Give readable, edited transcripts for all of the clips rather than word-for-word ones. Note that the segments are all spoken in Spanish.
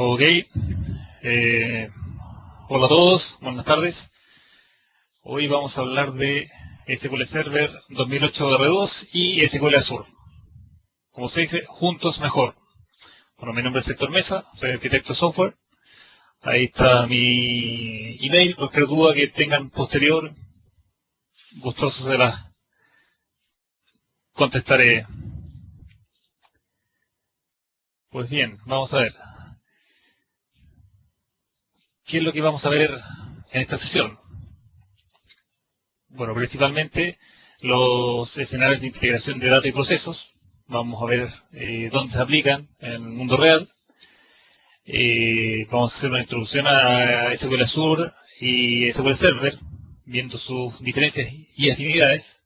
Ok, hola a todos, buenas tardes. Hoy vamos a hablar de SQL Server 2008 R2 y SQL Azure. Como se dice, juntos mejor. Bueno, mi nombre es Héctor Mesa, soy arquitecto de software. Ahí está mi email, cualquier duda que tengan posterior, gustoso se las contestaré. Pues bien, vamos a ver. ¿Qué es lo que vamos a ver en esta sesión? Bueno, principalmente los escenarios de integración de datos y procesos. Vamos a ver dónde se aplican en el mundo real. Vamos a hacer una introducción a SQL Azure y SQL Server, viendo sus diferencias y afinidades.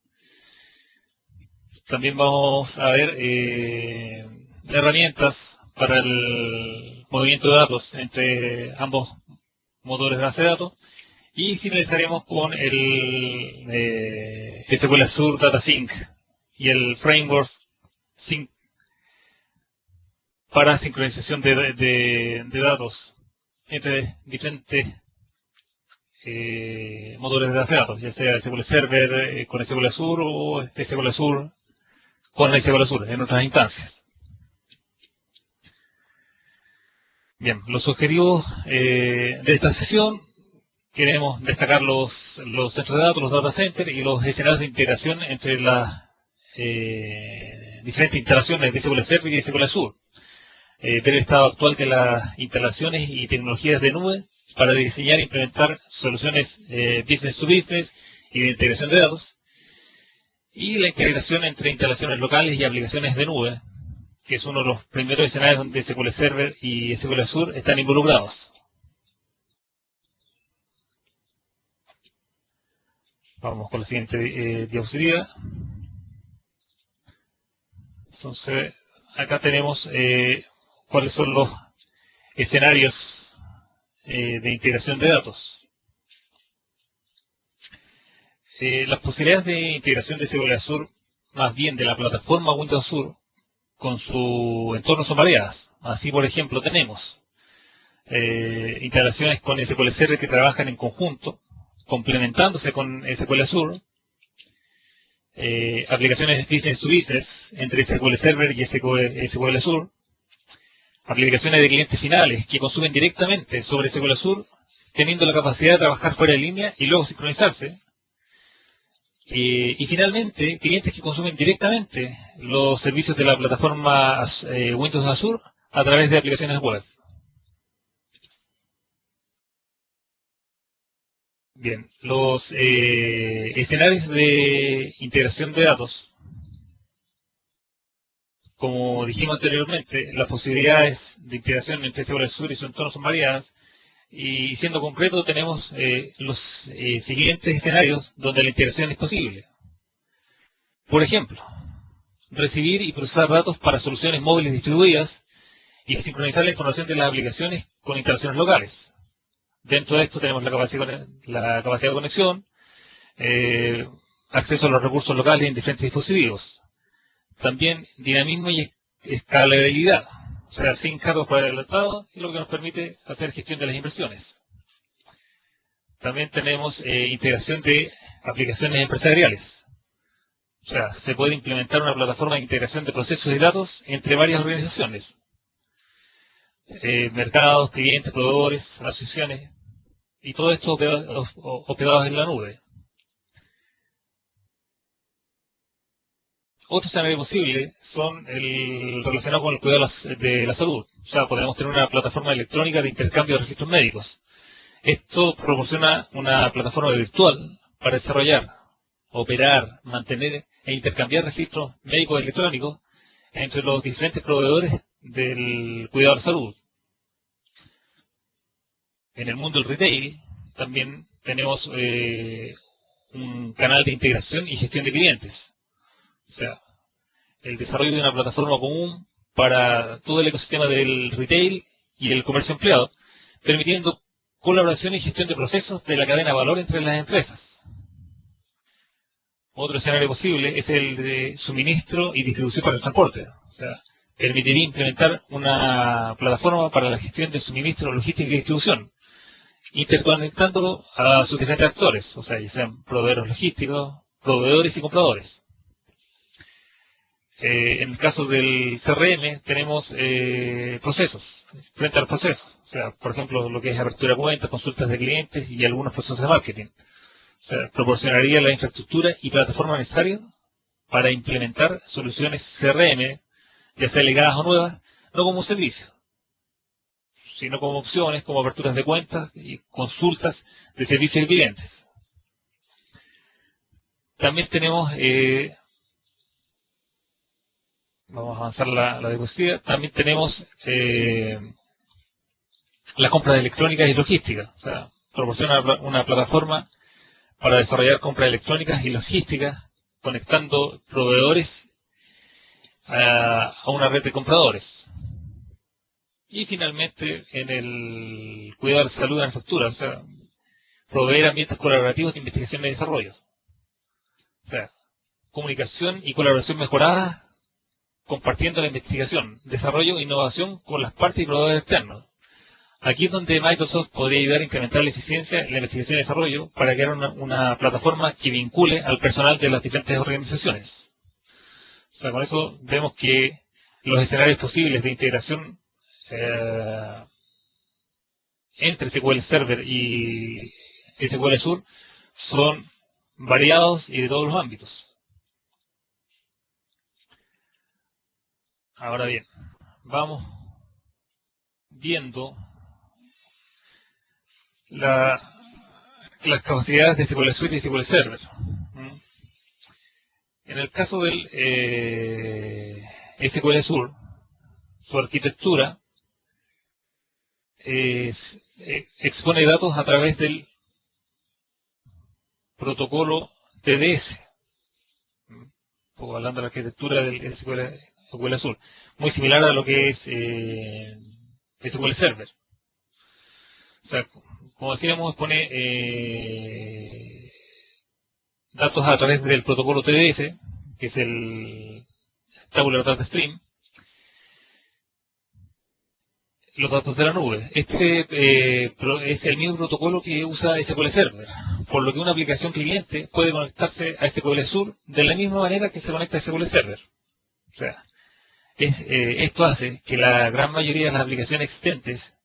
También vamos a ver herramientas para el movimiento de datos entre ambos motores de base de datos. Y finalizaremos con el SQL Azure Data Sync y el framework Sync para sincronización de datos entre diferentes motores de base de datos, ya sea SQL Server con SQL Azure o SQL Azure con SQL Azure en otras instancias. Bien, los objetivos de esta sesión. Queremos destacar los centros de datos, los data centers y los escenarios de integración entre las diferentes instalaciones de SQL Server y SQL Azure. Ver el estado actual de las instalaciones y tecnologías de nube para diseñar e implementar soluciones business to business y de integración de datos. Y la integración entre instalaciones locales y aplicaciones de nube, que es uno de los primeros escenarios donde SQL Server y SQL Azure están involucrados. Vamos con la siguiente diapositiva. Entonces, acá tenemos cuáles son los escenarios de integración de datos. Las posibilidades de integración de SQL Azure, más bien de la plataforma Windows Azure, con su entorno son variadas. Así, por ejemplo, tenemos instalaciones con SQL Server que trabajan en conjunto, complementándose con SQL Azure, aplicaciones business to business entre SQL Server y SQL Azure, aplicaciones de clientes finales que consumen directamente sobre SQL Azure, teniendo la capacidad de trabajar fuera de línea y luego sincronizarse. Y finalmente, clientes que consumen directamente los servicios de la plataforma Windows Azure a través de aplicaciones web. Bien, los escenarios de integración de datos. Como dijimos anteriormente, las posibilidades de integración entre SQL Azure y su entorno son variadas. Y siendo concreto, tenemos los siguientes escenarios donde la integración es posible. Por ejemplo, recibir y procesar datos para soluciones móviles distribuidas y sincronizar la información de las aplicaciones con instalaciones locales. Dentro de esto tenemos la capacidad de conexión, acceso a los recursos locales en diferentes dispositivos. También dinamismo y escalabilidad, o sea, sin cargos por adelantado, y lo que nos permite hacer gestión de las inversiones. También tenemos integración de aplicaciones empresariales. O sea, se puede implementar una plataforma de integración de procesos y datos entre varias organizaciones. Mercados, clientes, proveedores, asociaciones, y todo esto hospedados en la nube. Otro escenario posible son relacionados con el cuidado de la salud. O sea, podemos tener una plataforma electrónica de intercambio de registros médicos. Esto proporciona una plataforma virtual para desarrollar, operar, mantener e intercambiar registros médicos electrónicos entre los diferentes proveedores del cuidado de la salud. En el mundo del retail también tenemos un canal de integración y gestión de clientes. O sea, el desarrollo de una plataforma común para todo el ecosistema del retail y el comercio empleado, permitiendo colaboración y gestión de procesos de la cadena de valor entre las empresas. Otro escenario posible es el de suministro y distribución para el transporte. O sea, permitiría implementar una plataforma para la gestión de suministro, logística y distribución, interconectando a sus diferentes actores, o sea, ya sean proveedores logísticos, proveedores y compradores. En el caso del CRM tenemos procesos, frente a los procesos, o sea, por ejemplo, lo que es apertura de cuentas, consultas de clientes y algunos procesos de marketing. O sea, proporcionaría la infraestructura y plataforma necesaria para implementar soluciones CRM, ya sea legadas o nuevas, no como un servicio, sino como opciones, como aperturas de cuentas y consultas de servicios de clientes. También tenemos, vamos a avanzar la diapositiva, también tenemos la compra de electrónicas y logística, o sea, proporciona una plataforma para desarrollar compras electrónicas y logísticas, conectando proveedores a una red de compradores. Y finalmente, en el cuidado de la salud de la manufactura, o sea, proveer ambientes colaborativos de investigación y desarrollo. O sea, comunicación y colaboración mejorada, compartiendo la investigación, desarrollo e innovación con las partes y proveedores externos. Aquí es donde Microsoft podría ayudar a incrementar la eficiencia en la investigación y desarrollo para crear una plataforma que vincule al personal de las diferentes organizaciones. O sea, con eso vemos que los escenarios posibles de integración entre SQL Server y SQL Azure son variados y de todos los ámbitos. Ahora bien, vamos viendo las capacidades de SQL Suite y SQL Server. En el caso del SQL Azure, su arquitectura expone datos a través del protocolo TDS, hablando de la arquitectura del SQL Azure, muy similar a lo que es SQL Server. O sea, como decíamos, expone datos a través del protocolo TDS, que es el Tabular Data Stream, los datos de la nube. Este es el mismo protocolo que usa SQL Server, por lo que una aplicación cliente puede conectarse a SQL Azure de la misma manera que se conecta a SQL Server. O sea, esto hace que la gran mayoría de las aplicaciones existentes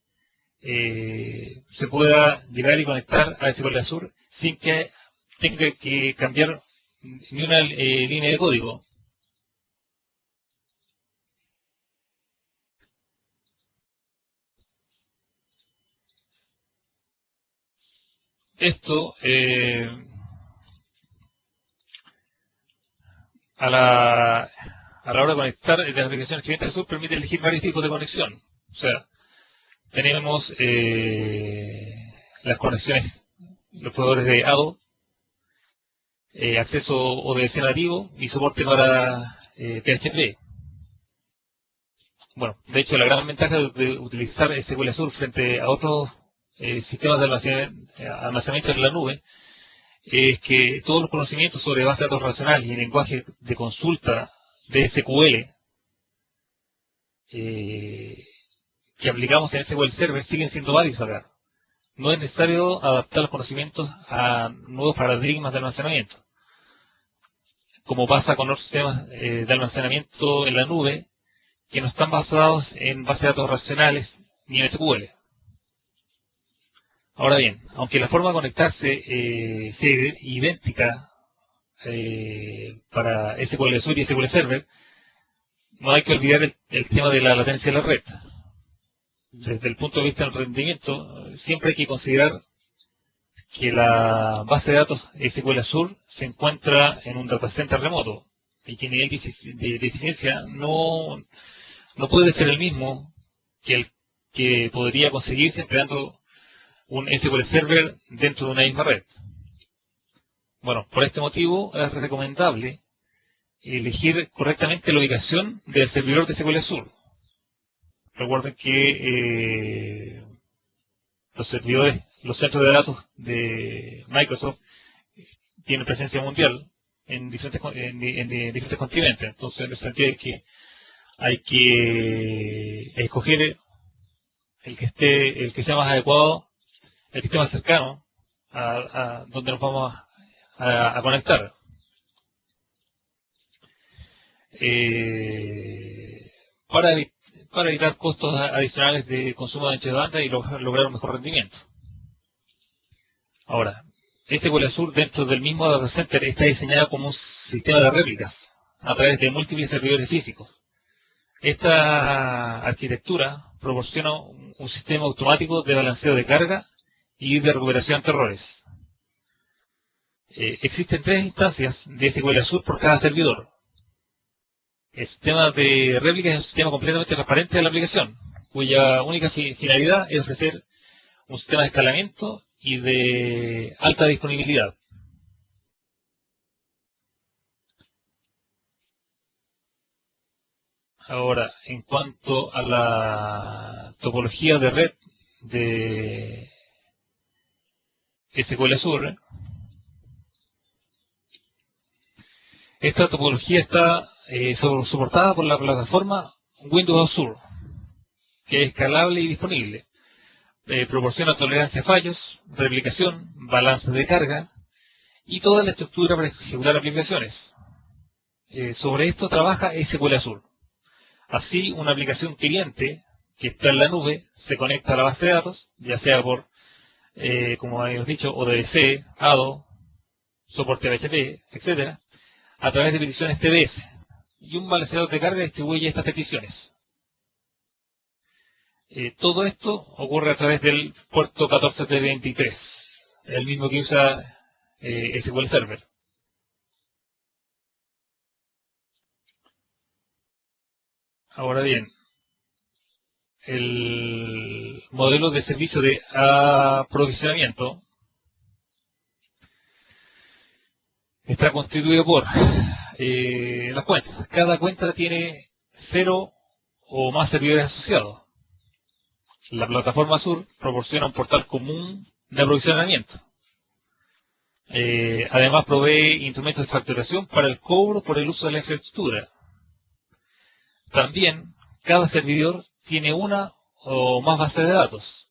se pueda llegar y conectar a SQL Azure sin que tenga que cambiar ni una línea de código. Esto a la hora de conectar las aplicaciones clientes Azure permite elegir varios tipos de conexión. O sea, tenemos las conexiones, los proveedores de ADO, acceso ODBC nativo y soporte para PHP. Bueno, de hecho, la gran ventaja de utilizar SQL Azure frente a otros sistemas de almacenamiento en la nube es que todos los conocimientos sobre bases de datos relacionales y lenguaje de consulta de SQL que aplicamos en SQL Server siguen siendo válidos acá. No es necesario adaptar los conocimientos a nuevos paradigmas de almacenamiento. Como pasa con otros sistemas de almacenamiento en la nube que no están basados en bases de datos relacionales ni en SQL. Ahora bien, aunque la forma de conectarse sea idéntica para SQL Suite y SQL Server, no hay que olvidar el tema de la latencia de la red. Desde el punto de vista del rendimiento, siempre hay que considerar que la base de datos SQL Azure se encuentra en un data center remoto y que el nivel de eficiencia no puede ser el mismo que el que podría conseguirse empleando un SQL Server dentro de una misma red. Bueno, por este motivo es recomendable elegir correctamente la ubicación del servidor de SQL Azure. Recuerden que los servidores, los centros de datos de Microsoft tienen presencia mundial en diferentes continentes. Entonces, en el sentido de que hay que escoger el que sea más adecuado, el que esté más cercano a donde nos vamos a conectar. Para, para evitar costos adicionales de consumo de ancho de banda y lograr un mejor rendimiento. Ahora, SQL Azure dentro del mismo data center está diseñado como un sistema de réplicas a través de múltiples servidores físicos. Esta arquitectura proporciona un sistema automático de balanceo de carga y de recuperación ante errores. Existen 3 instancias de SQL Azure por cada servidor. El sistema de réplicas es un sistema completamente transparente de la aplicación, cuya única finalidad es ofrecer un sistema de escalamiento y de alta disponibilidad. Ahora, en cuanto a la topología de red de SQL Azure, esta topología está soportada por la plataforma Windows Azure, que es escalable y disponible. Proporciona tolerancia a fallos, replicación, balance de carga y toda la estructura para ejecutar aplicaciones. Sobre esto trabaja SQL Azure. Así, una aplicación cliente que está en la nube se conecta a la base de datos, ya sea por, como habíamos dicho, ODBC, ADO, soporte PHP, etc., a través de peticiones TDS. Y un balanceador de carga distribuye estas peticiones. Todo esto ocurre a través del puerto 14T23, el mismo que usa SQL Server. Ahora bien, el modelo de servicio de aprovisionamiento está constituido por las cuentas. Cada cuenta tiene 0 o más servidores asociados. La plataforma Azure proporciona un portal común de aprovisionamiento. Además provee instrumentos de facturación para el cobro por el uso de la infraestructura. También cada servidor tiene una o más bases de datos.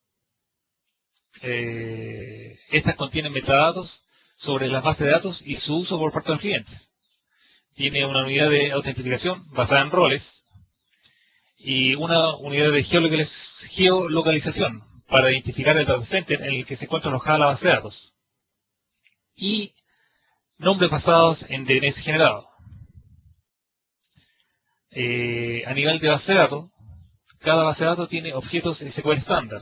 Estas contienen metadatos sobre las bases de datos y su uso por parte de los clientes. Tiene una unidad de autentificación basada en roles y una unidad de geolocalización para identificar el data center en el que se encuentra alojada la base de datos. Y nombres basados en DNS generado. A nivel de base de datos, cada base de datos tiene objetos SQL estándar.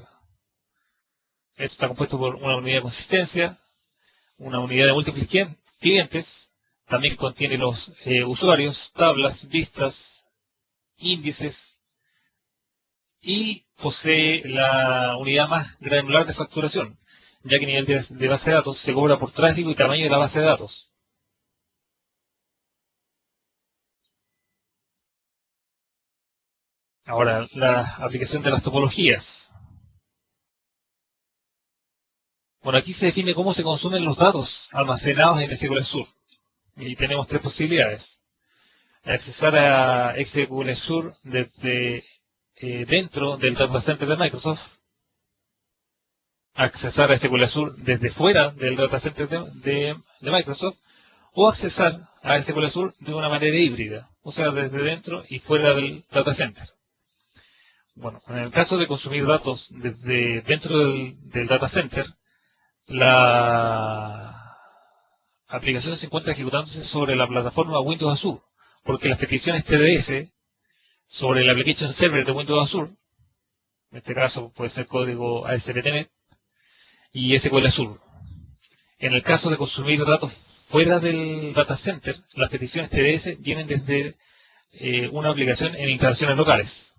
Esto está compuesto por una unidad de consistencia, una unidad de múltiples clientes, también contiene los usuarios, tablas, vistas, índices, y posee la unidad más granular de facturación, ya que a nivel de base de datos se cobra por tráfico y tamaño de la base de datos. Ahora, la aplicación de las topologías. Bueno, aquí se define cómo se consumen los datos almacenados en SQL Azure. Y tenemos 3 posibilidades. Accesar a SQL Azure desde dentro del data center de Microsoft. Accesar a SQL Azure desde fuera del data center de Microsoft. O accesar a SQL Azure de una manera híbrida, o sea, desde dentro y fuera del data center. Bueno, en el caso de consumir datos desde dentro del data center, la aplicación se encuentra ejecutándose sobre la plataforma Windows Azure, porque las peticiones TDS sobre el Application Server de Windows Azure, en este caso puede ser código ASP.NET, y SQL Azure. En el caso de consumir datos fuera del data center, las peticiones TDS vienen desde una aplicación en instalaciones locales.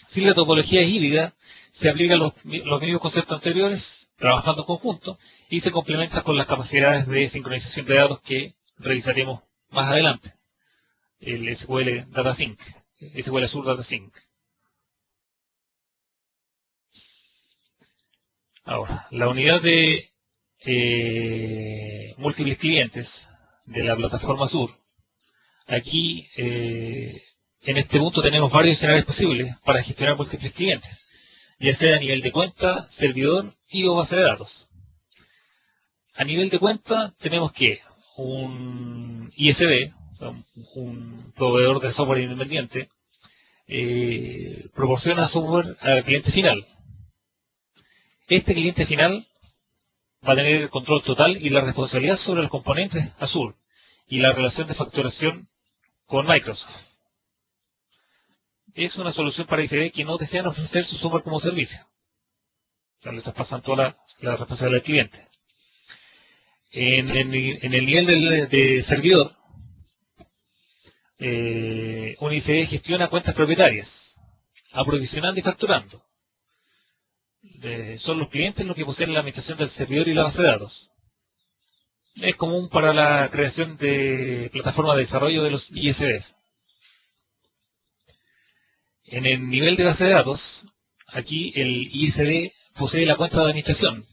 Si la topología es híbrida, se aplican los mismos conceptos anteriores, trabajando en conjunto, y se complementa con las capacidades de sincronización de datos que revisaremos más adelante. El SQL Data Sync, SQL Azure Data Sync. Ahora, la unidad de múltiples clientes de la plataforma Azure. Aquí en este punto tenemos varios escenarios posibles para gestionar múltiples clientes, ya sea a nivel de cuenta, servidor y o base de datos. A nivel de cuenta tenemos que un ISV, o sea, un proveedor de software independiente, proporciona software al cliente final. Este cliente final va a tener el control total y la responsabilidad sobre los componentes Azure y la relación de facturación con Microsoft. Es una solución para ISV que no desean ofrecer su software como servicio. O sea, le traspasan toda la responsabilidad del cliente. En el nivel de servidor, un ISV gestiona cuentas propietarias, aprovisionando y facturando. Son los clientes los que poseen la administración del servidor y la base de datos. Es común para la creación de plataformas de desarrollo de los ISVs. En el nivel de base de datos, aquí el ISV posee la cuenta de administración,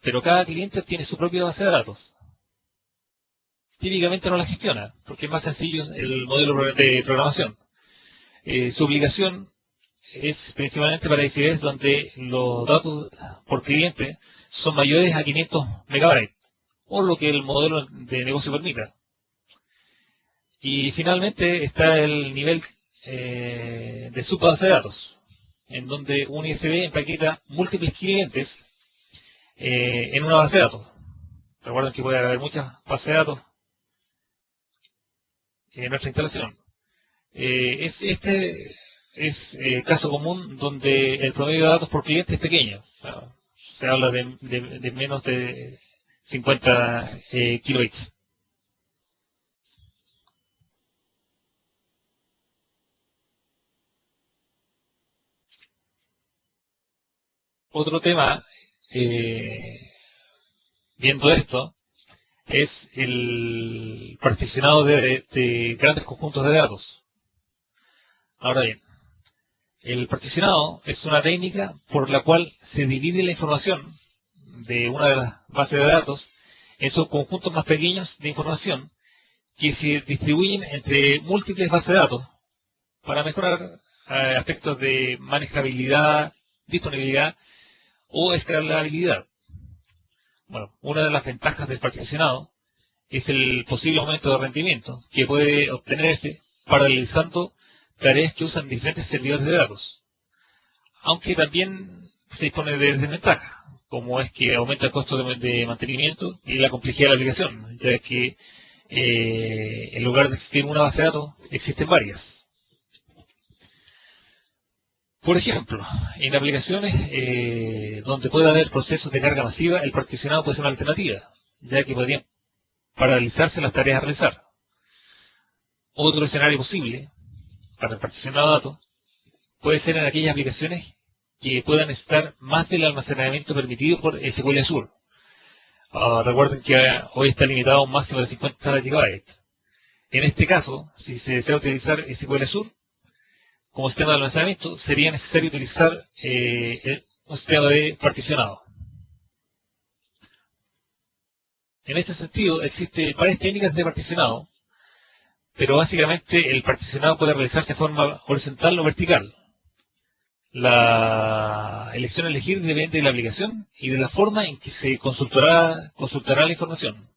pero cada cliente tiene su propia base de datos. Típicamente no la gestiona, porque es más sencillo el modelo de programación. Su obligación es principalmente para ISVs donde los datos por cliente son mayores a 500 megabytes, o lo que el modelo de negocio permita. Y finalmente está el nivel de subbase de datos, en donde un ISV empaqueta múltiples clientes en una base de datos. Recuerden que puede haber muchas bases de datos en nuestra instalación. Este es caso común donde el promedio de datos por cliente es pequeño. O sea, se habla de menos de 50 kilobytes. Otro tema, viendo esto, es el particionado de grandes conjuntos de datos. Ahora bien, el particionado es una técnica por la cual se divide la información de una de las bases de datos en subconjuntos más pequeños de información que se distribuyen entre múltiples bases de datos para mejorar aspectos de manejabilidad, disponibilidad o escalabilidad. Bueno, una de las ventajas del particionado es el posible aumento de rendimiento que puede obtenerse paralelizando tareas que usan diferentes servidores de datos, aunque también se dispone de desventajas, como es que aumenta el costo de mantenimiento y la complejidad de la aplicación, ya que en lugar de existir una base de datos, existen varias. Por ejemplo, en aplicaciones donde puede haber procesos de carga masiva, el particionado puede ser una alternativa, ya que podrían paralizarse las tareas a realizar. Otro escenario posible para el particionado de datos puede ser en aquellas aplicaciones que puedan necesitar más del almacenamiento permitido por SQL Azure. Recuerden que hoy está limitado a un máximo de 50 GB. En este caso, si se desea utilizar SQL Azure como sistema de almacenamiento, sería necesario utilizar un sistema de particionado. En este sentido, existen varias técnicas de particionado, pero básicamente el particionado puede realizarse de forma horizontal o vertical. La elección a elegir depende de la aplicación y de la forma en que se consultará la información.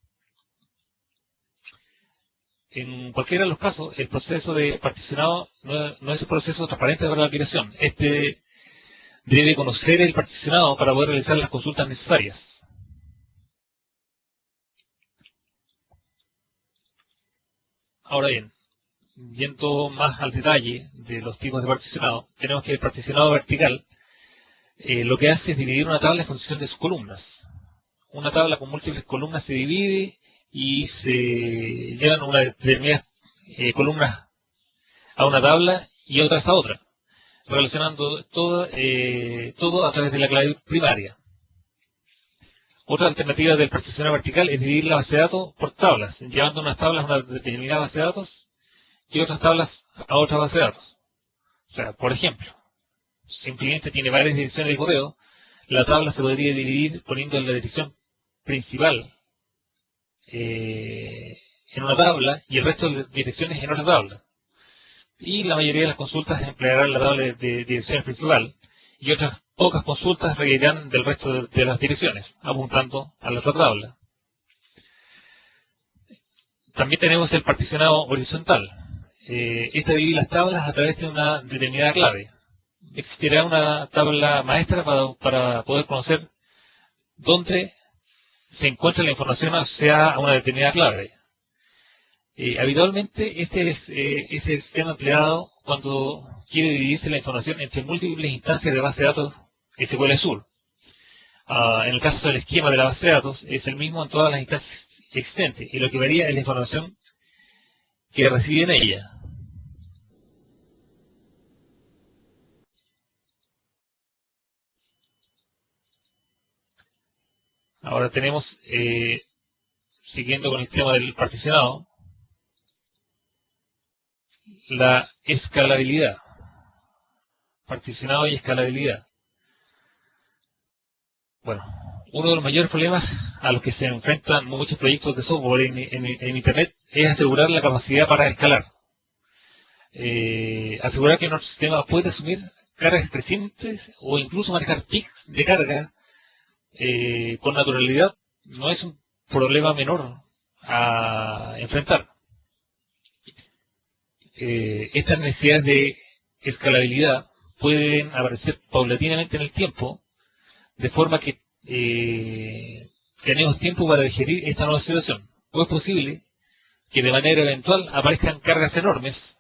En cualquiera de los casos, el proceso de particionado no es un proceso transparente para la aplicación. Este debe conocer el particionado para poder realizar las consultas necesarias. Ahora bien, yendo más al detalle de los tipos de particionado, tenemos que el particionado vertical lo que hace es dividir una tabla en función de sus columnas. Una tabla con múltiples columnas se divide y se llevan una determinada columnas a una tabla y otras a otra, relacionando todo a través de la clave primaria. Otra alternativa del particionado vertical es dividir la base de datos por tablas, llevando unas tablas a una determinada base de datos y otras tablas a otra base de datos. O sea, por ejemplo, si un cliente tiene varias direcciones de correo, la tabla se podría dividir poniendo la dirección principal en una tabla y el resto de direcciones en otra tabla. y la mayoría de las consultas emplearán la tabla de direcciones principal, y otras pocas consultas requerirán del resto de las direcciones, apuntando a la otra tabla. También tenemos el particionado horizontal. Este divide las tablas a través de una determinada clave. Existirá una tabla maestra para poder conocer dónde se encuentra la información asociada a una determinada clave. Habitualmente este es el sistema empleado cuando quiere dividirse la información entre múltiples instancias de base de datos SQL Azure. En el caso del esquema de la base de datos es el mismo en todas las instancias existentes, y lo que varía es la información que reside en ella. Ahora tenemos, siguiendo con el tema del particionado, la escalabilidad. Particionado y escalabilidad. Bueno, uno de los mayores problemas a los que se enfrentan muchos proyectos de software en Internet es asegurar la capacidad para escalar. Asegurar que nuestro sistema puede asumir cargas crecientes o incluso manejar pics de carga con naturalidad no es un problema menor a enfrentar. Estas necesidades de escalabilidad pueden aparecer paulatinamente en el tiempo, de forma que tenemos tiempo para digerir esta nueva situación. O es posible que de manera eventual aparezcan cargas enormes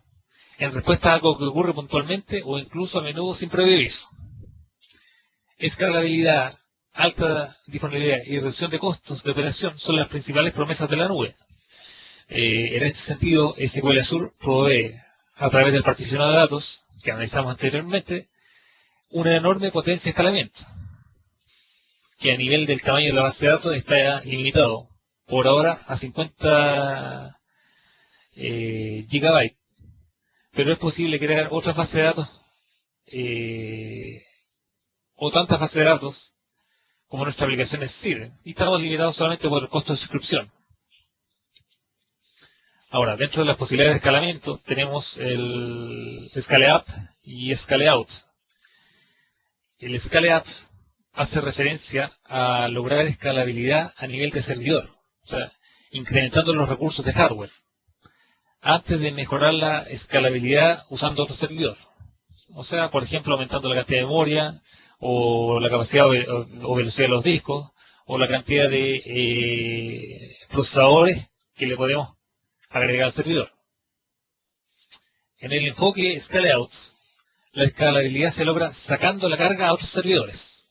en respuesta a algo que ocurre puntualmente o incluso a menudo sin previo aviso. Escalabilidad, alta disponibilidad y reducción de costos de operación son las principales promesas de la nube. En este sentido, SQL Azure provee, a través del particionado de datos que analizamos anteriormente, una enorme potencia de escalamiento, que a nivel del tamaño de la base de datos está limitado por ahora a 50 gigabytes, pero es posible crear otras bases de datos o tantas bases de datos como nuestra aplicación necesite, y estamos limitados solamente por el costo de suscripción. Ahora, dentro de las posibilidades de escalamiento tenemos el Scale Up y Scale Out. El Scale Up hace referencia a lograr escalabilidad a nivel de servidor, o sea, incrementando los recursos de hardware, antes de mejorar la escalabilidad usando otro servidor. O sea, por ejemplo, aumentando la cantidad de memoria, o la capacidad o velocidad de los discos, o la cantidad de procesadores que le podemos agregar al servidor. En el enfoque Scale Out, la escalabilidad se logra sacando la carga a otros servidores.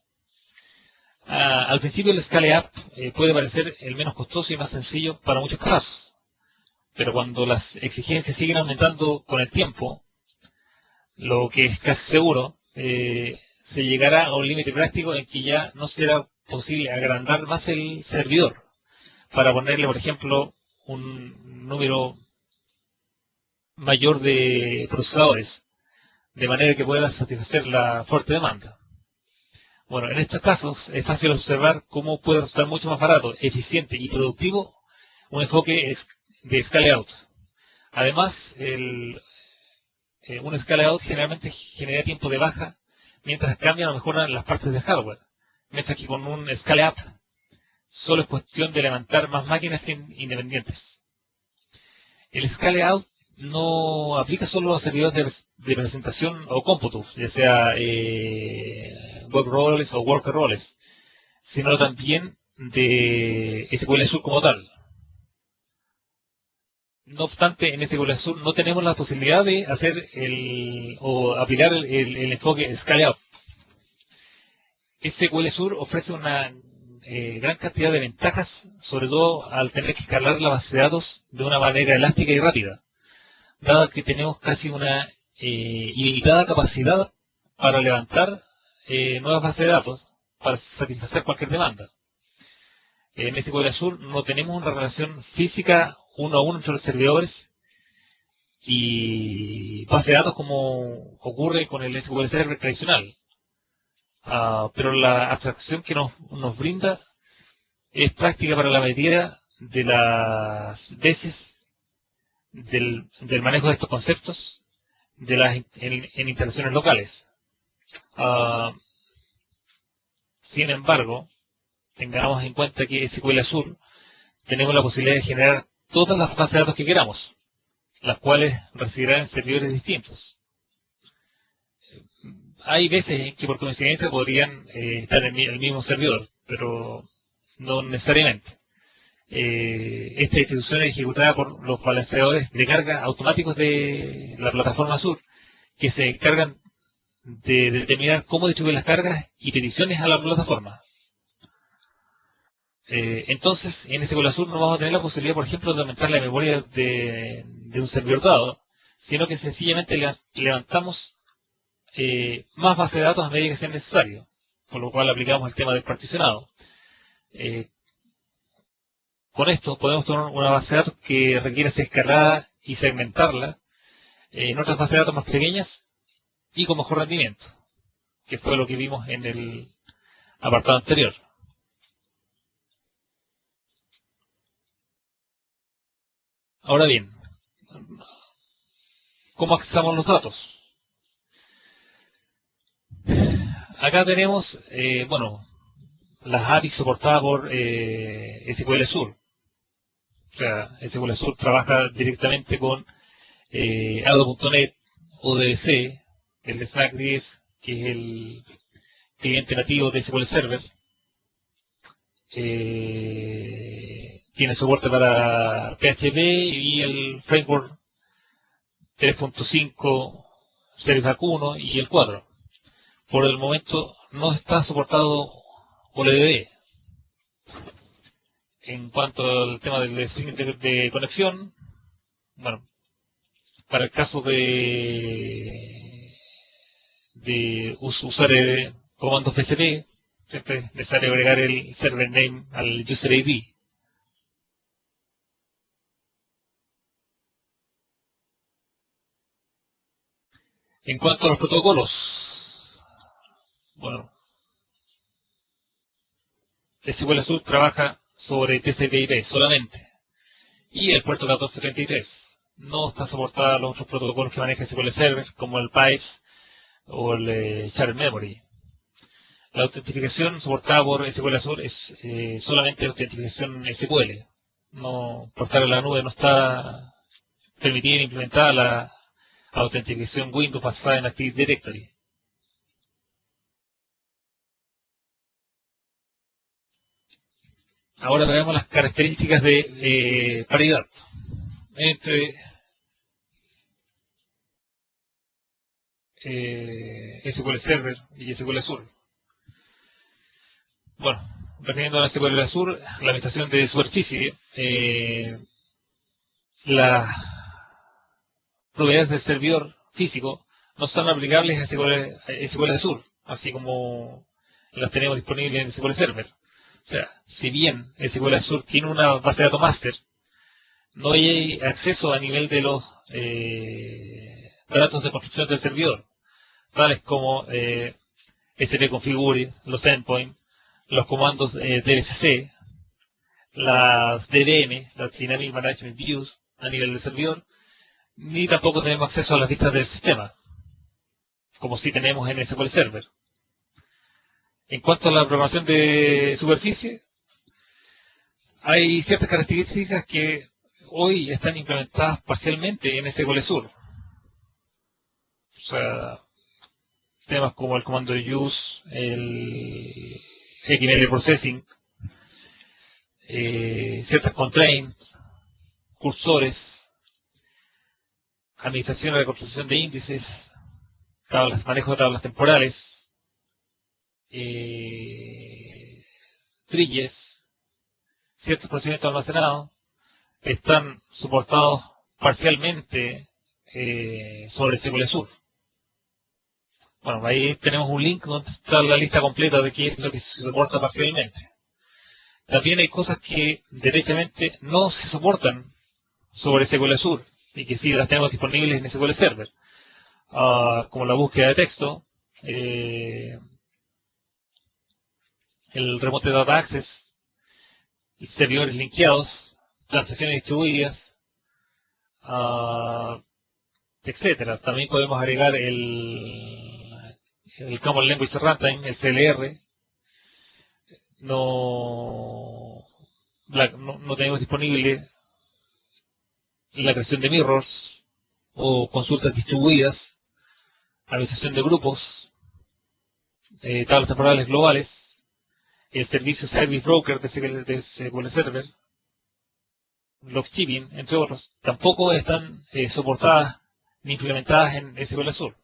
Al principio el Scale Up puede parecer el menos costoso y más sencillo para muchos casos, pero cuando las exigencias siguen aumentando con el tiempo, lo que es casi seguro, se llegará a un límite práctico en que ya no será posible agrandar más el servidor para ponerle, por ejemplo, un número mayor de procesadores, de manera que pueda satisfacer la fuerte demanda. Bueno, en estos casos es fácil observar cómo puede resultar mucho más barato, eficiente y productivo un enfoque de Scale Out. Además, un Scale Out generalmente genera tiempo de baja mientras cambian o mejoran las partes del hardware, mientras que con un Scale Up solo es cuestión de levantar más máquinas independientes. El Scale Out no aplica solo a servidores de presentación o cómputo, ya sea web roles o worker roles, sino también de SQL Azure como tal. No obstante, en SQL Azure no tenemos la posibilidad de hacer o aplicar el enfoque Scale Out. SQL Azure ofrece una gran cantidad de ventajas, sobre todo al tener que escalar la base de datos de una manera elástica y rápida, dado que tenemos casi una ilimitada capacidad para levantar nuevas bases de datos para satisfacer cualquier demanda. En SQL Azure no tenemos una relación física uno a uno entre los servidores y base de datos como ocurre con el SQL Server tradicional. Pero la abstracción que nos brinda es práctica para la mayoría de las veces del manejo de estos conceptos, en instalaciones locales. Sin embargo, tengamos en cuenta que SQL Azure tenemos la posibilidad de generar todas las bases de datos que queramos, las cuales recibirán en servidores distintos. Hay veces en que por coincidencia podrían estar en el mismo servidor, pero no necesariamente. Esta distribución es ejecutada por los balanceadores de carga automáticos de la plataforma Azure, que se encargan de determinar cómo distribuir las cargas y peticiones a la plataforma. Entonces, en SQL Azure no vamos a tener la posibilidad, por ejemplo, de aumentar la memoria de un servidor dado, sino que sencillamente levantamos más bases de datos a medida que sea necesario, por lo cual aplicamos el tema del particionado. Con esto podemos tener una base de datos que requiere ser escalada y segmentarla en otras bases de datos más pequeñas y con mejor rendimiento, que fue lo que vimos en el apartado anterior. Ahora bien, ¿cómo accesamos los datos? Acá tenemos, las APIs soportadas por SQL Azure. O sea, SQL Azure trabaja directamente con Ado.net, ODBC, el Snack 10, que es el cliente nativo de SQL Server. Tiene soporte para PHP y el framework 3.5, Service 1 y el 4. Por el momento no está soportado OLDB. En cuanto al tema del string de conexión, bueno, para el caso de usar comandos PCP, siempre es necesario agregar el server name al user ID. En cuanto a los protocolos, bueno, SQL Azure trabaja sobre TCP/IP solamente y el puerto 1433. No está soportada los otros protocolos que maneja SQL Server, como el Pipes o el Shared Memory. La autentificación soportada por SQL Azure es solamente autentificación SQL. No, por estar en la nube no está permitida ni implementada la autentificación Windows basada en Active Directory. Ahora veamos las características de paridad entre SQL Server y SQL Azure. Bueno, refiriendo a SQL Azure, la administración de superficie, las propiedades del servidor físico no son aplicables a SQL Azure, así como las tenemos disponibles en SQL Server. O sea, si bien SQL Azure tiene una base de datos master, no hay acceso a nivel de los datos de construcción del servidor, tales como spconfigure, los endpoints, los comandos DLCC, las DDM, las Dynamic Management Views, a nivel del servidor, ni tampoco tenemos acceso a las vistas del sistema, como sí tenemos en SQL Server. En cuanto a la programación de superficie, hay ciertas características que hoy están implementadas parcialmente en SQL Azure. O sea, temas como el comando use, el XML processing, ciertas constraints, cursores, administración y reconstrucción de índices, manejo de tablas temporales, trilles, ciertos procedimientos almacenados, están soportados parcialmente sobre SQL Azure. Bueno, ahí tenemos un link donde está la lista completa de qué es lo que se soporta parcialmente. También hay cosas que derechamente no se soportan sobre SQL Azure y que sí las tenemos disponibles en SQL Server, como la búsqueda de texto, el Remote Data Access, servidores linkeados, transacciones distribuidas, etcétera. También podemos agregar el Common Language Runtime, el CLR. No tenemos disponible la creación de mirrors o consultas distribuidas, administración de grupos, tablas temporales globales, el servicio Service Broker de SQL Server, Logshipping, entre otros, tampoco están soportadas ni implementadas en SQL Azure.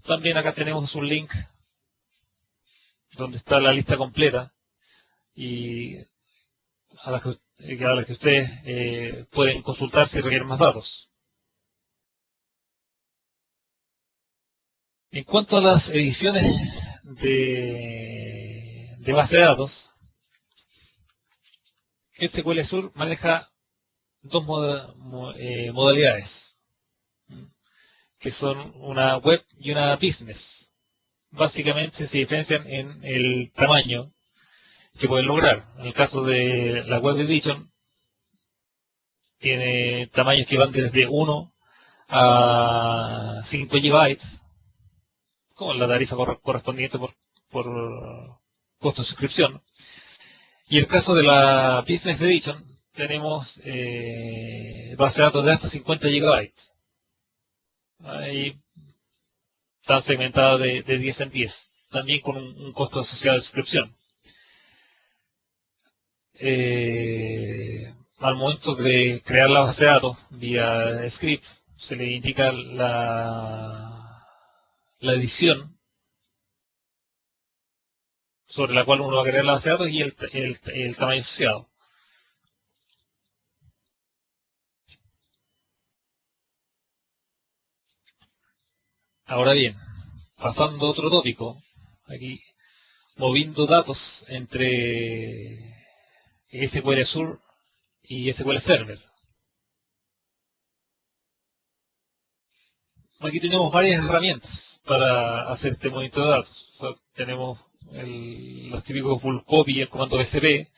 También acá tenemos un link donde está la lista completa y a la que ustedes pueden consultar si requieren más datos. En cuanto a las ediciones de base de datos, SQL Azure maneja dos modalidades, que son una web y una business. Básicamente se diferencian en el tamaño que pueden lograr. En el caso de la Web Edition, tiene tamaños que van desde 1 a 5 GB, con la tarifa correspondiente por costo de suscripción. Y en el caso de la Business Edition, tenemos base de datos de hasta 50 GB. Ahí están segmentadas de 10 en 10, también con un costo asociado de suscripción. Al momento de crear la base de datos vía script, se le indica la edición sobre la cual uno va a crear la base de datos y el tamaño asociado. Ahora bien, pasando a otro tópico, aquí moviendo datos entre SQL Azure y SQL Server. Aquí tenemos varias herramientas para hacer este movimiento de datos. O sea, tenemos los típicos bulk copy y el comando BCP.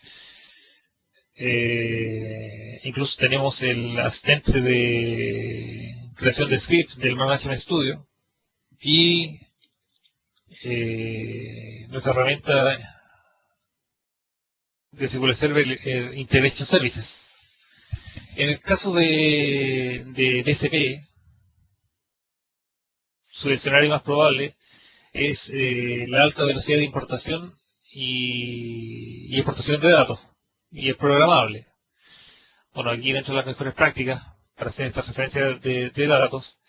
Incluso tenemos el asistente de creación de script del Management Studio y nuestra herramienta de SQL Server Integration Services. En el caso de BCP, su escenario más probable es la alta velocidad de importación y exportación de datos, y es programable. Bueno, aquí dentro de las mejores prácticas para hacer esta referencia de datos,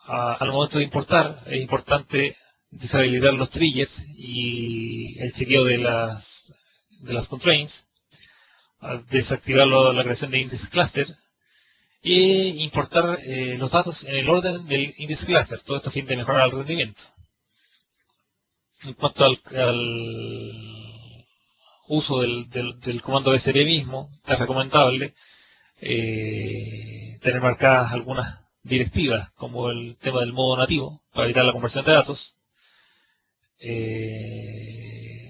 al momento de importar es importante deshabilitar los triggers y el chequeo de las constraints, desactivar la creación de index cluster y importar los datos en el orden del index cluster, todo esto a fin de mejorar el rendimiento. En cuanto al uso del comando BCP mismo, es recomendable tener marcadas algunas directivas, como el tema del modo nativo, para evitar la conversión de datos,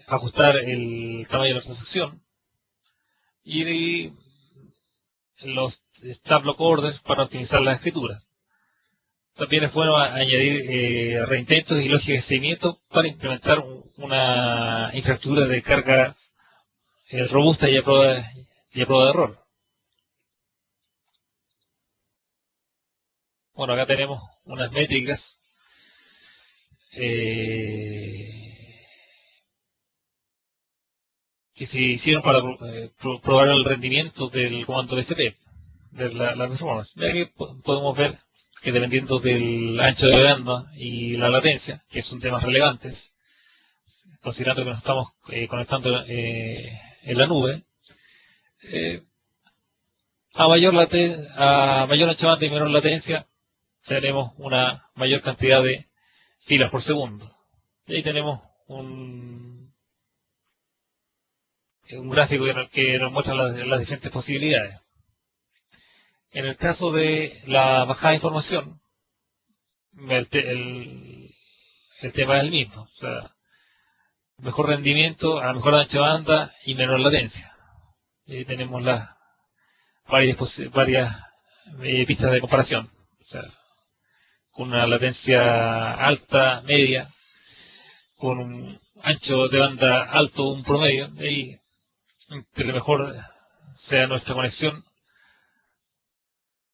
ajustar el tamaño de la transacción y los stat block orders para optimizar la escritura. También es bueno añadir reintentos y lógica de seguimiento para implementar una infraestructura de carga robusta y a prueba de error. Bueno, acá tenemos unas métricas que se hicieron para probar el rendimiento del comando BCP, de la performance. Aquí podemos ver que dependiendo del ancho de banda y la latencia, que son temas relevantes, considerando que nos estamos conectando en la nube, a mayor ancho de banda y menor latencia, tenemos una mayor cantidad de filas por segundo. Y ahí tenemos un gráfico que nos muestra las diferentes posibilidades. En el caso de la bajada de información, el tema es el mismo. O sea, mejor rendimiento a mejor ancho de banda y menor latencia. Tenemos varias pistas de comparación. O sea, con una latencia alta, media, con un ancho de banda alto, un promedio, y entre mejor sea nuestra conexión,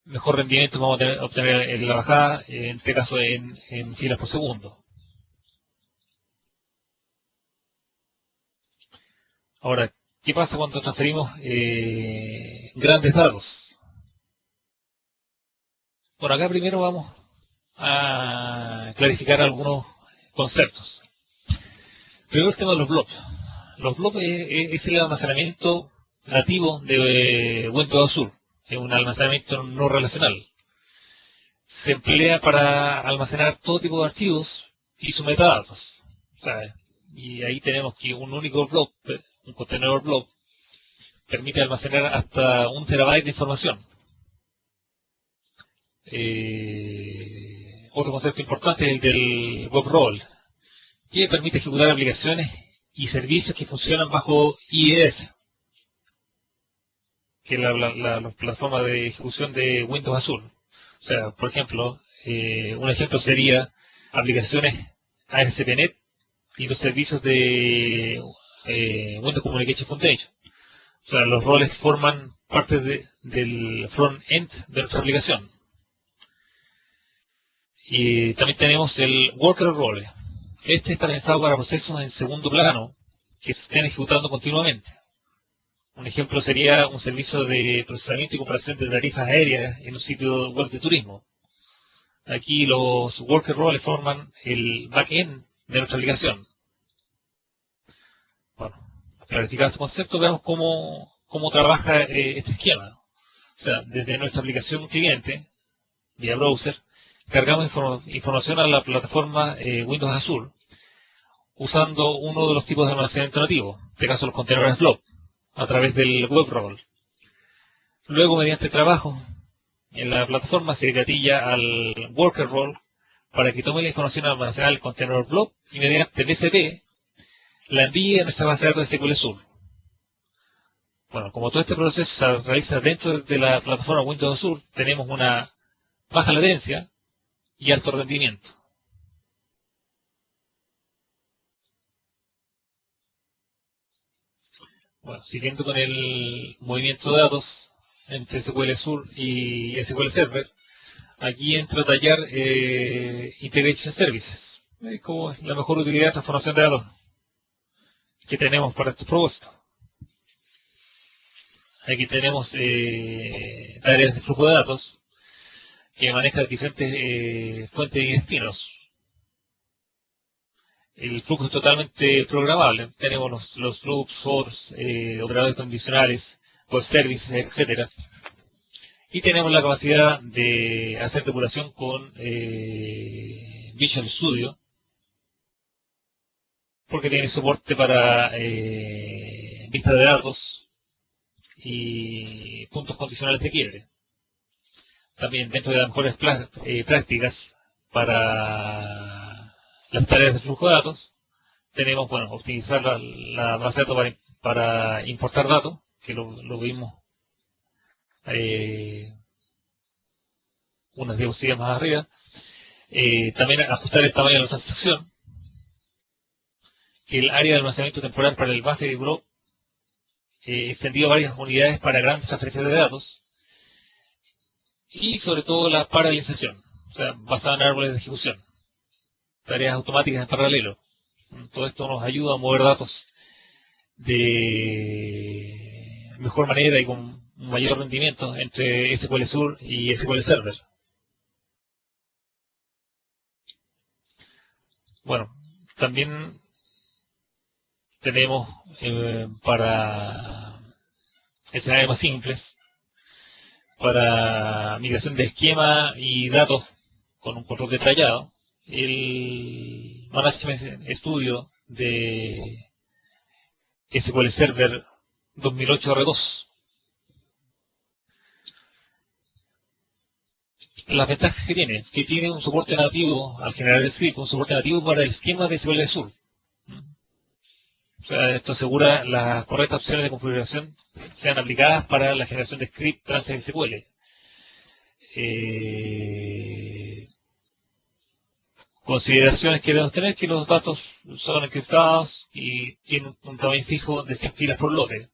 mejor rendimiento vamos a obtener en la bajada, en este caso en filas por segundo. Ahora, ¿qué pasa cuando transferimos grandes datos? Por acá primero vamos a clarificar algunos conceptos. Primero el tema de los blobs. Los blobs es el almacenamiento nativo de Windows Azure. Es un almacenamiento no relacional. Se emplea para almacenar todo tipo de archivos y sus metadatos. ¿Sabe? Y ahí tenemos que un único blob, un contenedor blob, permite almacenar hasta 1 terabyte de información. Otro concepto importante es el del web role, que permite ejecutar aplicaciones y servicios que funcionan bajo IIS, que es la plataforma de ejecución de Windows Azure. O sea, por ejemplo, un ejemplo sería aplicaciones ASP.NET y los servicios de Windows Communication Foundation. O sea, los roles forman parte del front-end de nuestra aplicación. Y también tenemos el worker role. Este está pensado para procesos en segundo plano que se estén ejecutando continuamente. Un ejemplo sería un servicio de procesamiento y comparación de tarifas aéreas en un sitio web de turismo. Aquí los worker roles forman el backend de nuestra aplicación. Bueno, clarificado este concepto, veamos cómo trabaja este esquema. O sea, desde nuestra aplicación cliente, vía browser, cargamos información a la plataforma Windows Azure usando uno de los tipos de almacenamiento nativo, en este caso los contenedores blob, a través del web role. Luego, mediante trabajo en la plataforma, se gatilla al worker role para que tome la información almacenada del contenedor blob y mediante BCP la envíe a nuestra base de datos de SQL Azure. Bueno, como todo este proceso se realiza dentro de la plataforma Windows Azure, tenemos una baja latencia y alto rendimiento. Bueno, siguiendo con el movimiento de datos entre SQL Azure y SQL Server, aquí entra a tallar Integration Services, como la mejor utilidad de transformación de datos que tenemos para estos propósitos. Aquí tenemos tareas de flujo de datos que manejan diferentes fuentes y destinos. El flujo es totalmente programable. Tenemos los loops, fors, operadores condicionales, web services, etc. Y tenemos la capacidad de hacer depuración con Visual Studio, porque tiene soporte para vista de datos y puntos condicionales de quiebre. También dentro de las mejores prácticas para las tareas de flujo de datos, tenemos, bueno, optimizar la base de datos para importar datos, que lo vimos unas diapositivas más arriba. También ajustar el tamaño de la transacción, que el área de almacenamiento temporal para el buffer y blob extendido a varias unidades para grandes transferencias de datos, y sobre todo la paralelización, o sea, basada en árboles de ejecución, tareas automáticas en paralelo. Todo esto nos ayuda a mover datos de mejor manera y con mayor rendimiento entre SQL Azure y SQL Server. Bueno, también tenemos para escenarios más simples, para migración de esquema y datos con un control detallado, el Management Studio de SQL Server 2008 R2. Las ventajas que tiene un soporte nativo al generar el script, un soporte nativo para el esquema de SQL Azure. O sea, esto asegura las correctas opciones de configuración sean aplicadas para la generación de script trans SQL. consideraciones que debemos tener: que los datos son encriptados y tienen un tamaño fijo de 100 filas por lote.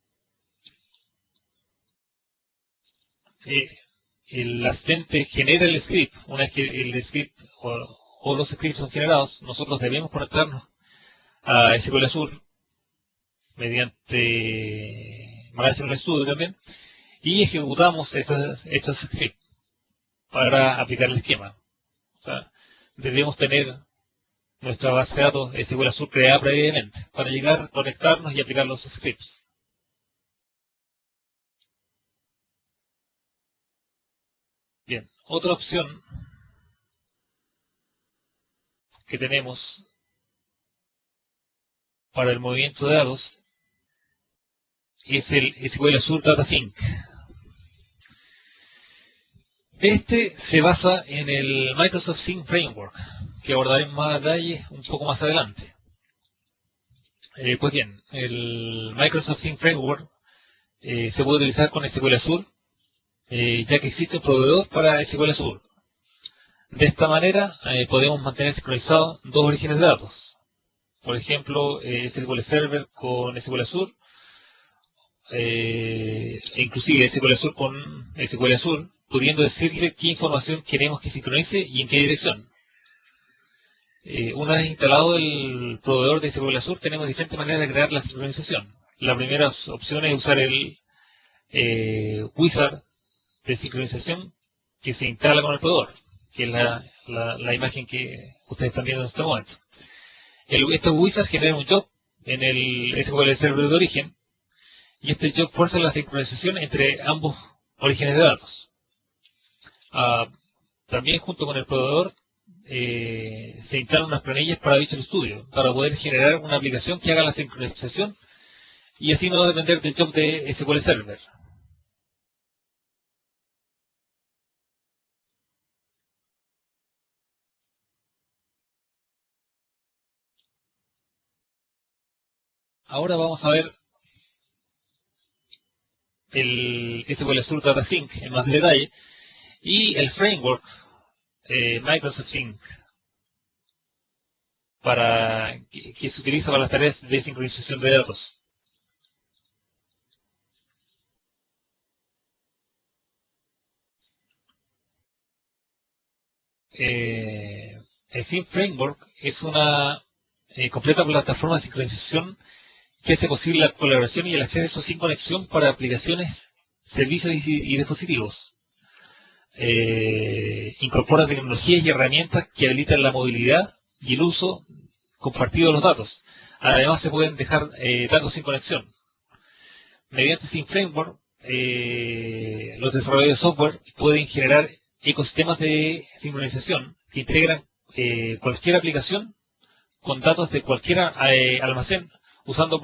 El asistente genera el script. Una vez que el script o los scripts son generados, nosotros debemos conectarnos a SQL Azure mediante Magazine Studio también, y ejecutamos estos scripts para aplicar el esquema. O sea, debemos tener nuestra base de datos SQL Azure creada previamente para llegar, conectarnos y aplicar los scripts. Bien, otra opción que tenemos para el movimiento de datos es el SQL Azure Data Sync. Este se basa en el Microsoft Sync Framework, que abordaré en más detalle un poco más adelante. Pues bien, el Microsoft Sync Framework se puede utilizar con SQL Azure, ya que existe un proveedor para SQL Azure. De esta manera podemos mantener sincronizados dos orígenes de datos. Por ejemplo, SQL Server con SQL Azure, inclusive SQL Azure con SQL Azure, pudiendo decirle qué información queremos que sincronice y en qué dirección. Una vez instalado el proveedor de SQL Azure, tenemos diferentes maneras de crear la sincronización. La primera opción es usar el wizard de sincronización que se instala con el proveedor, que es la imagen que ustedes están viendo en este momento. Este wizard genera un job en el SQL Server de origen, y este job fuerza la sincronización entre ambos orígenes de datos. También junto con el proveedor se instalan unas planillas para Visual Studio para poder generar una aplicación que haga la sincronización y así no depender del job de SQL Server. Ahora vamos a ver el SQL Azure Data Sync en más detalle y el framework Microsoft Sync que se utiliza para las tareas de sincronización de datos. El Sync Framework es una completa plataforma de sincronización que hace posible la colaboración y el acceso sin conexión para aplicaciones, servicios y dispositivos. Incorpora tecnologías y herramientas que habilitan la movilidad y el uso compartido de los datos. Además, se pueden dejar datos sin conexión. Mediante Sync Framework, los desarrolladores de software pueden generar ecosistemas de sincronización que integran cualquier aplicación con datos de cualquier almacén usando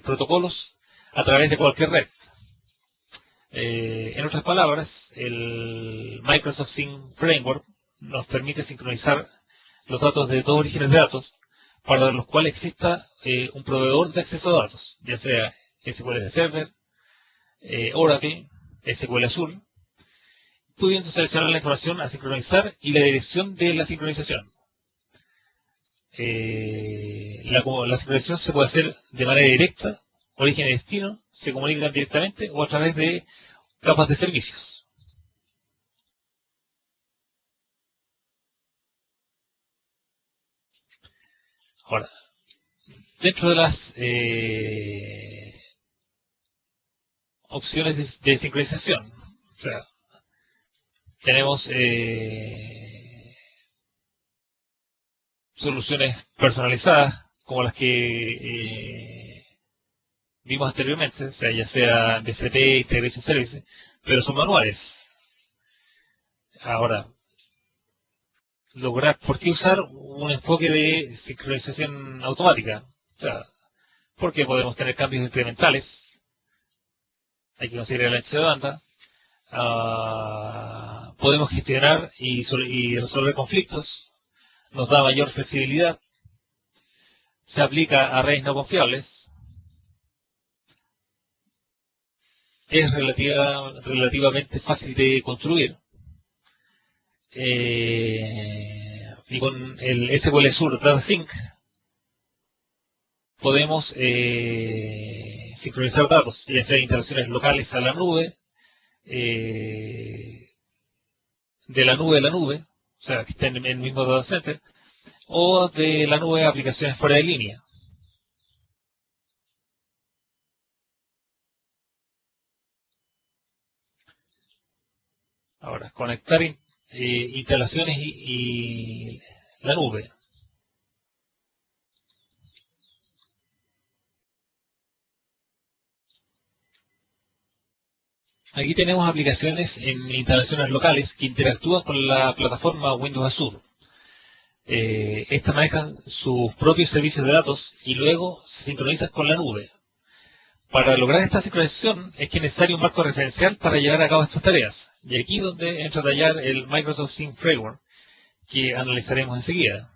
protocolos a través de cualquier red. En otras palabras, el Microsoft Sync Framework nos permite sincronizar los datos de dos orígenes de datos para los cuales exista un proveedor de acceso a datos, ya sea SQL Server, Oracle, SQL Azure, pudiendo seleccionar la información a sincronizar y la dirección de la sincronización. La sincronización se puede hacer de manera directa, origen y destino, se comunican directamente o a través de capas de servicios. Ahora, dentro de las opciones de sincronización, o sea, tenemos soluciones personalizadas como las que vimos anteriormente, o sea, ya sea BCP, Integration Services, pero son manuales. Ahora, ¿por qué usar un enfoque de sincronización automática? O sea, porque podemos tener cambios incrementales, hay que considerar el ancho de banda, podemos gestionar y resolver conflictos, nos da mayor flexibilidad, se aplica a redes no confiables, es relativamente fácil de construir, Y con el SQL Azure Data Sync podemos sincronizar datos, ya sea instalaciones locales a la nube, de la nube, o sea, que estén en el mismo data center, o de la nube a aplicaciones fuera de línea. Ahora, conectar instalaciones y la nube. Aquí tenemos aplicaciones en instalaciones locales que interactúan con la plataforma Windows Azure. Estas manejan sus propios servicios de datos y luego se sincronizan con la nube. Para lograr esta sincronización es que es necesario un marco referencial para llevar a cabo estas tareas. Y aquí es donde entra a tallar el Microsoft Sync Framework, que analizaremos enseguida.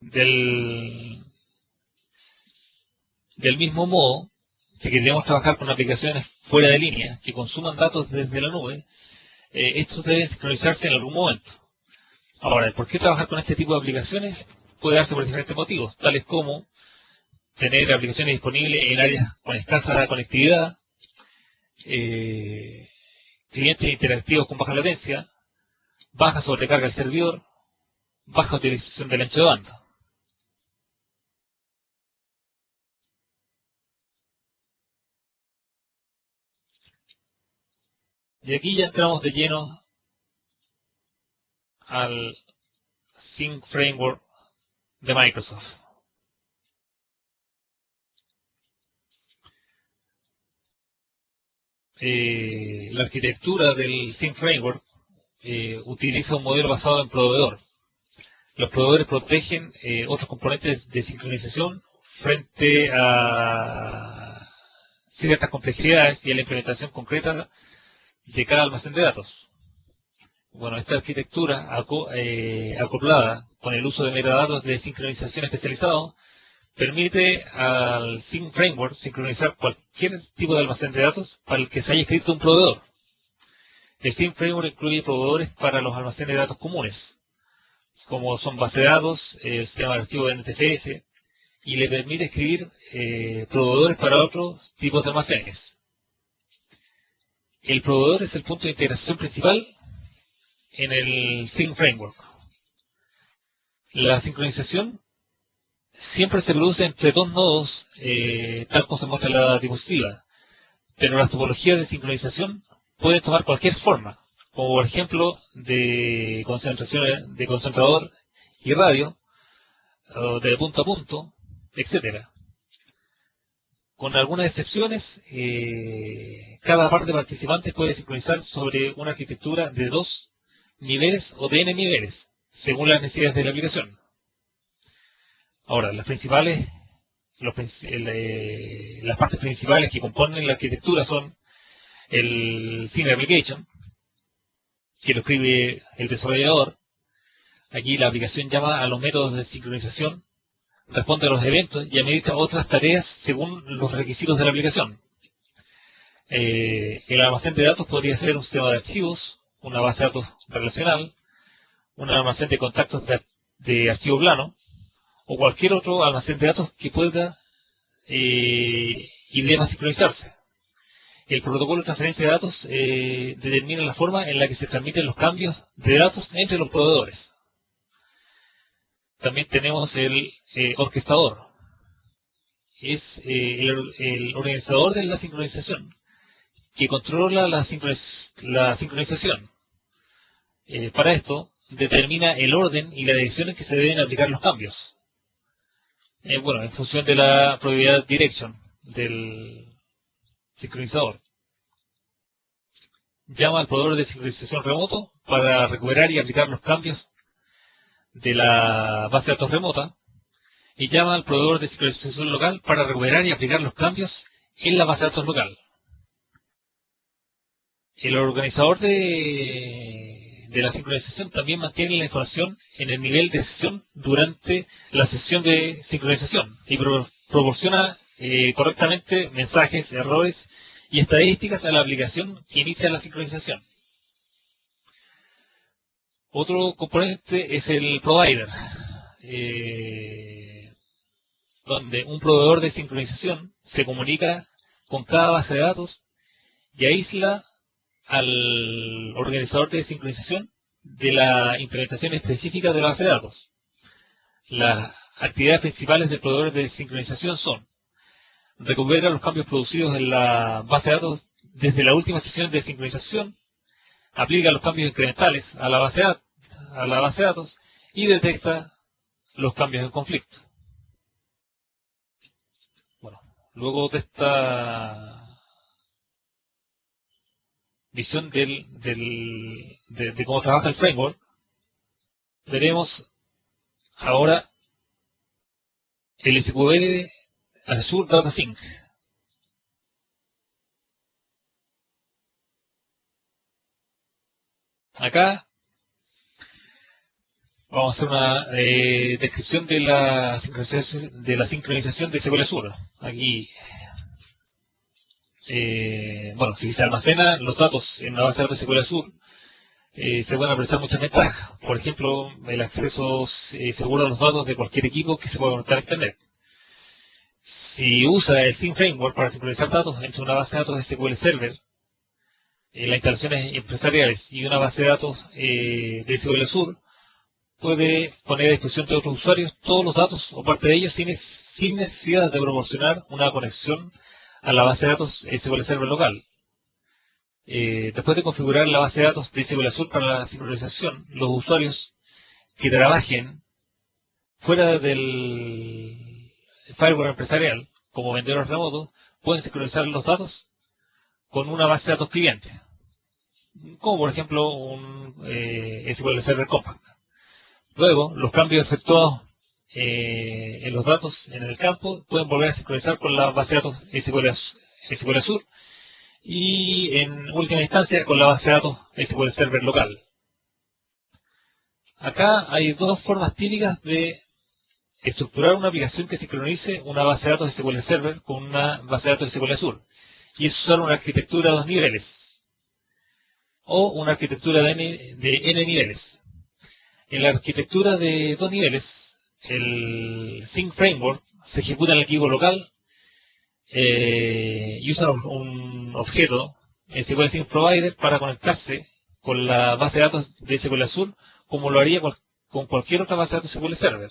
Del mismo modo, si queremos trabajar con aplicaciones fuera de línea que consuman datos desde la nube, estos deben sincronizarse en algún momento. Ahora, ¿por qué trabajar con este tipo de aplicaciones? Puede darse por diferentes motivos, tales como tener aplicaciones disponibles en áreas con escasa conectividad, clientes interactivos con baja latencia, baja sobrecarga del servidor, baja utilización del ancho de banda. Y aquí ya entramos de lleno al Sync Framework de Microsoft. La arquitectura del Sync Framework utiliza un modelo basado en proveedor. Los proveedores protegen otros componentes de sincronización frente a ciertas complejidades y a la implementación concreta de cada almacén de datos. Bueno, esta arquitectura acoplada con el uso de metadatos de sincronización especializados permite al Sync Framework sincronizar cualquier tipo de almacén de datos para el que se haya escrito un proveedor. El Sync Framework incluye proveedores para los almacenes de datos comunes, como son base de datos, el sistema de archivo de NTFS, y le permite escribir proveedores para otros tipos de almacenes. El proveedor es el punto de integración principal en el Sync Framework. La sincronización siempre se produce entre dos nodos, tal como se muestra en la diapositiva, pero las topologías de sincronización pueden tomar cualquier forma, como por ejemplo de concentración de concentrador y radio, o de punto a punto, etc. Con algunas excepciones, cada par de participantes puede sincronizar sobre una arquitectura de 2 niveles o de n niveles, según las necesidades de la aplicación. Ahora, las partes principales que componen la arquitectura son el Sync Application, que lo escribe el desarrollador. Aquí la aplicación llama a los métodos de sincronización, responde a los eventos y administra otras tareas según los requisitos de la aplicación. El almacén de datos podría ser un sistema de archivos, una base de datos relacional, un almacén de contactos de archivo plano, o cualquier otro almacén de datos que pueda y deba sincronizarse. El protocolo de transferencia de datos determina la forma en la que se transmiten los cambios de datos entre los proveedores. También tenemos el orquestador. Es el organizador de la sincronización, que controla la sincronización. Para esto, determina el orden y la dirección en que se deben aplicar los cambios. Bueno, en función de la probabilidad direction del sincronizador. Llama al proveedor de sincronización remoto para recuperar y aplicar los cambios de la base de datos remota, y llama al proveedor de sincronización local para recuperar y aplicar los cambios en la base de datos local. El organizador de la sincronización también mantiene la información en el nivel de sesión durante la sesión de sincronización y proporciona correctamente mensajes, errores y estadísticas a la aplicación que inicia la sincronización. Otro componente es el provider, donde un proveedor de sincronización se comunica con cada base de datos y aísla al organizador de sincronización de la implementación específica de la base de datos. Las actividades principales del proveedor de sincronización son: recupera los cambios producidos en la base de datos desde la última sesión de sincronización, aplica los cambios incrementales a la base de datos y detecta los cambios en conflicto. Bueno, luego de esta visión de cómo trabaja el framework, veremos ahora el SQL Azure Data Sync. Acá vamos a hacer una descripción de la sincronización de SQL Azure. Aquí, bueno, si se almacenan los datos en una base de datos de SQL Azure, se pueden apreciar muchas ventajas. Por ejemplo, el acceso seguro a los datos de cualquier equipo que se pueda conectar a Internet. Si usa el Sync Framework para sincronizar datos entre una base de datos de SQL Server, las instalaciones empresariales y una base de datos de SQL Azure, puede poner a disposición de otros usuarios todos los datos o parte de ellos sin necesidad de proporcionar una conexión a la base de datos SQL Server local. Después de configurar la base de datos de SQL Azure para la sincronización, los usuarios que trabajen fuera del firewall empresarial, como vendedores remotos, pueden sincronizar los datos con una base de datos cliente, como por ejemplo un SQL Server Compact. Luego, los cambios efectuados en los datos en el campo pueden volver a sincronizar con la base de datos SQL Azure y en última instancia con la base de datos SQL Server local. Acá hay dos formas típicas de estructurar una aplicación que sincronice una base de datos SQL Server con una base de datos SQL Azure, y es usar una arquitectura de 2 niveles o una arquitectura de n niveles. En la arquitectura de 2 niveles, el Sync Framework se ejecuta en el equipo local y usa un objeto SQL Sync Provider para conectarse con la base de datos de SQL Azure, como lo haría con cualquier otra base de datos SQL Server.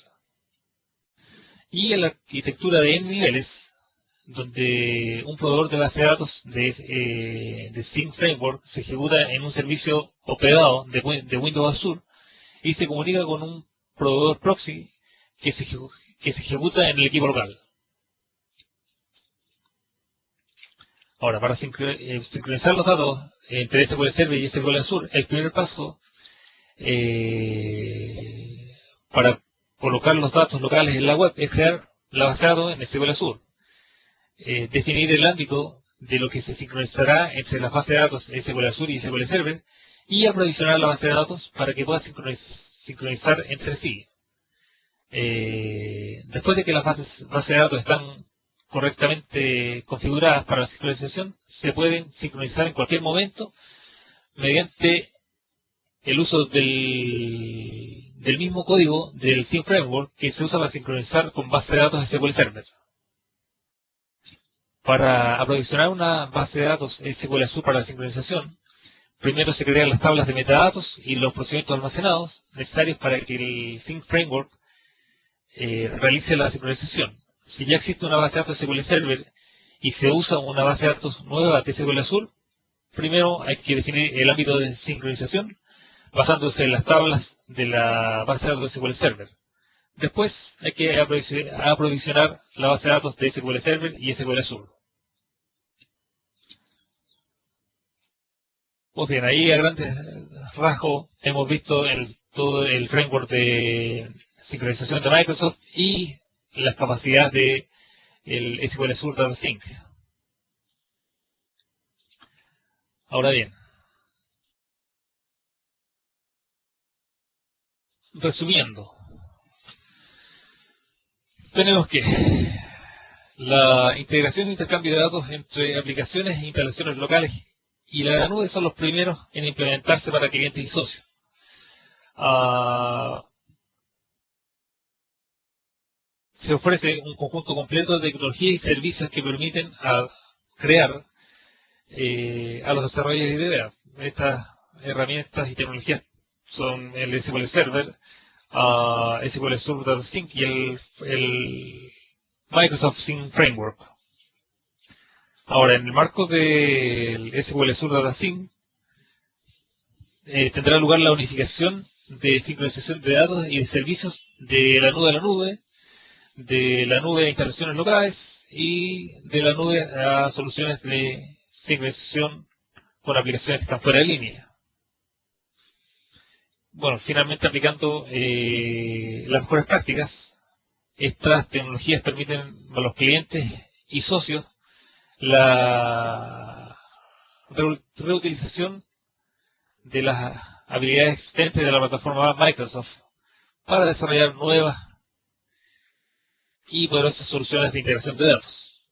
Y en la arquitectura de n niveles, donde un proveedor de base de datos de Sync Framework se ejecuta en un servicio operado de Windows Azure y se comunica con un proveedor proxy que se ejecuta en el equipo local. Ahora, para sincronizar los datos entre SQL Server y SQL Azure, el primer paso para colocar los datos locales en la web es crear la base de datos en SQL Azure. Definir el ámbito de lo que se sincronizará entre las bases de datos SQL Azure y SQL Server y aprovisionar la base de datos para que pueda sincronizar entre sí. Después de que las bases de datos están correctamente configuradas para la sincronización, se pueden sincronizar en cualquier momento mediante el uso del mismo código del Sync Framework que se usa para sincronizar con base de datos SQL Server. Para aprovisionar una base de datos SQL Azure para la sincronización, primero se crean las tablas de metadatos y los procedimientos almacenados necesarios para que el Sync Framework realice la sincronización. Si ya existe una base de datos SQL Server y se usa una base de datos nueva de SQL Azure, primero hay que definir el ámbito de sincronización basándose en las tablas de la base de datos de SQL Server. Después hay que aprovisionar la base de datos de SQL Server y SQL Azure. Pues bien, ahí a grandes rasgos hemos visto todo el framework de sincronización de Microsoft y las capacidades del SQL Azure Data Sync. Ahora bien, resumiendo, tenemos que La integración e intercambio de datos entre aplicaciones e instalaciones locales y la nube son los primeros en implementarse para clientes y socios. Se ofrece un conjunto completo de tecnologías y servicios que permiten crear a los desarrolladores de ideas. Estas herramientas y tecnologías son el SQL Server, SQL Server Data Sync y el Microsoft Sync Framework. Ahora, en el marco del SQL Server Data Sync, tendrá lugar la unificación de sincronización de datos y de servicios de la nube a la nube, de la nube a instalaciones locales y de la nube a soluciones de sincronización con aplicaciones que están fuera de línea. Bueno, finalmente aplicando las mejores prácticas, estas tecnologías permiten a los clientes y socios la reutilización de las habilidades existentes de la plataforma Microsoft para desarrollar nuevas y poderosas soluciones de integración de datos.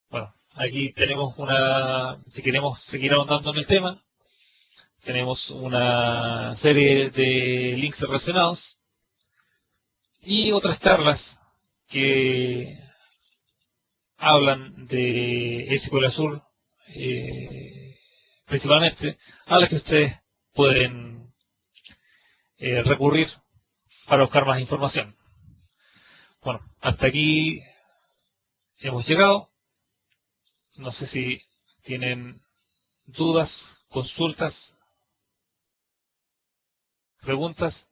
Bueno, aquí tenemos si queremos seguir ahondando en el tema, tenemos una serie de links relacionados y otras charlas que hablan de SQL Azure principalmente, a las que ustedes pueden recurrir para buscar más información. Bueno, hasta aquí hemos llegado. No sé si tienen dudas, consultas, preguntas.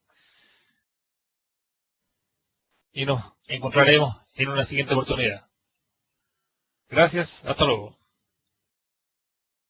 Y nos encontraremos en una siguiente oportunidad. Gracias, hasta luego.